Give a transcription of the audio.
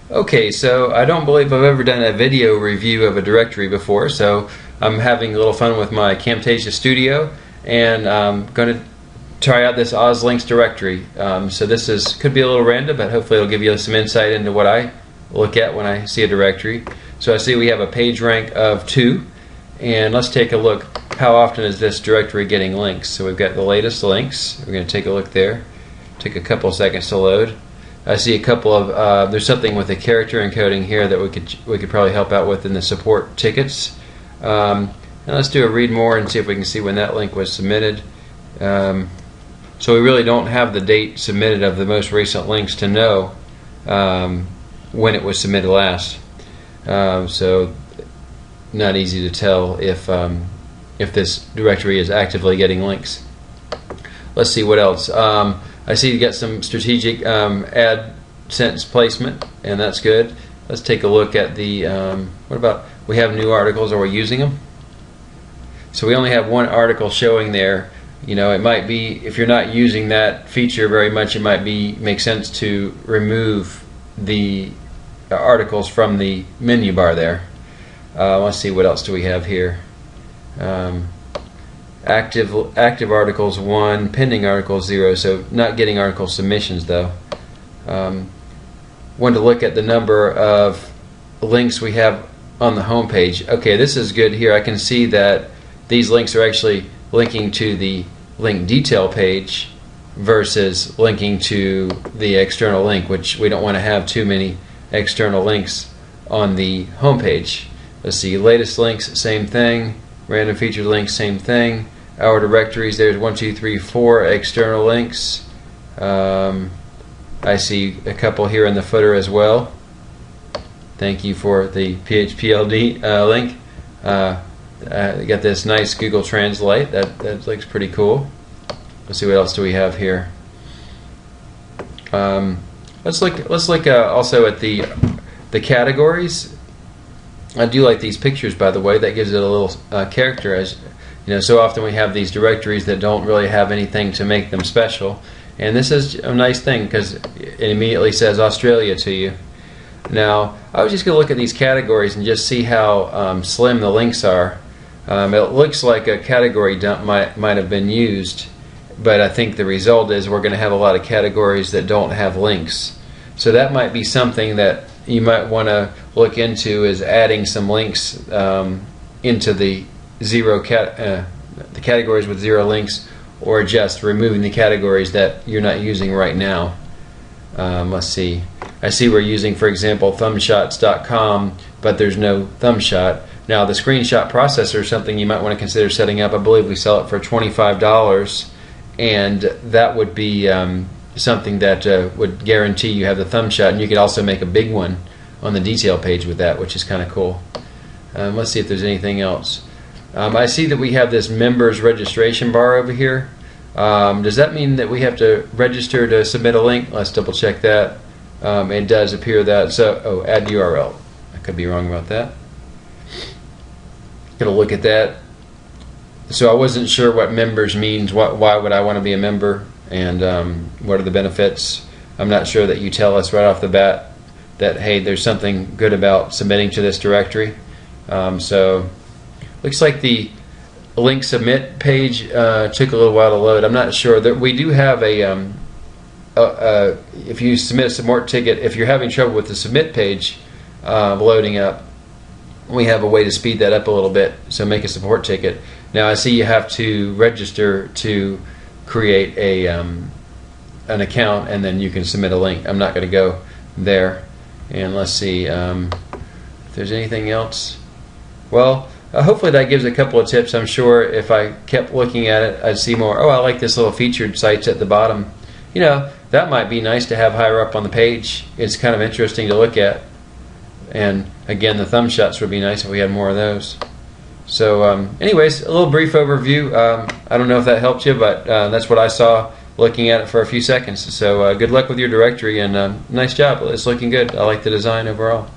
Okay, so I don't believe I've ever done a video review of a directory before, so I'm having a little fun with my Camtasia Studio, and I'm going to try out this OzLinks directory. So this could be a little random, but hopefully it'll give you some insight into what I look at when I see a directory. So I see we have a page rank of 2, and let's take a look. How often is this directory getting links? So we've got the latest links. We're going to take a look there. Take a couple seconds to load. I see a couple of there's something with the character encoding here that we could probably help out with in the support tickets. And let's do a read more and see if we can see when that link was submitted. So we really don't have the date submitted of the most recent links to know when it was submitted last. So not easy to tell if this directory is actively getting links. Let's see what else. I see you got some strategic ad sentence placement, and that's good. Let's take a look at the what about, we have new articles. Are we using them? So we only have one article showing there. You know, it might be, if you're not using that feature very much, it might make sense to remove the articles from the menu bar there. Let's see, what else do we have here? Active articles 1, pending articles 0, so not getting article submissions though. Want to look at the number of links we have on the home page. Okay, this is good here. I can see that these links are actually linking to the link detail page versus linking to the external link, which we don't want to have too many external links on the home page. Let's see, latest links, same thing. Random featured links, same thing. Our directories, there's 1, 2, 3, 4 external links. I see a couple here in the footer as well. Thank you for the PHPLD link. Got this nice Google Translate. That looks pretty cool. Let's see, what else do we have here. Let's look also at the categories. I do like these pictures, by the way. That gives it a little character. As you know, so often we have these directories that don't really have anything to make them special, and this is a nice thing because it immediately says Australia to you. Now, I was just going to look at these categories and just see how slim the links are. It looks like a category dump might have been used, but I think the result is we're going to have a lot of categories that don't have links. So that might be something that you might want to look into, is adding some links into the the categories with 0 links, or just removing the categories that you're not using right now. Let's see. I see we're using, for example, thumbshots.com, but there's no thumbshot. Now, the screenshot processor is something you might want to consider setting up. I believe we sell it for $25, and that would be something that would guarantee you have the thumbshot, and you could also make a big one on the detail page with that, which is kind of cool. Let's see if there's anything else. I see that we have this members registration bar over here. Does that mean that we have to register to submit a link? Let's double check that. It does appear that. So, add URL. I could be wrong about that. Gonna look at that. So I wasn't sure what members means. Why would I want to be a member? And what are the benefits? I'm not sure that you tell us right off the bat that, hey, there's something good about submitting to this directory. So looks like the link submit page took a little while to load. I'm not sure that we do have if you submit a support ticket, if you're having trouble with the submit page loading up, we have a way to speed that up a little bit. So make a support ticket. Now I see you have to register to create an account, and then you can submit a link. I'm not going to go there. And let's see if there's anything else. Well, hopefully that gives a couple of tips. I'm sure if I kept looking at it, I'd see more. Oh, I like this little featured sites at the bottom. You know, that might be nice to have higher up on the page. It's kind of interesting to look at. And again, the thumb shots would be nice if we had more of those. So anyways, a little brief overview. I don't know if that helped you, but that's what I saw looking at it for a few seconds. So good luck with your directory, and nice job. It's looking good. I like the design overall.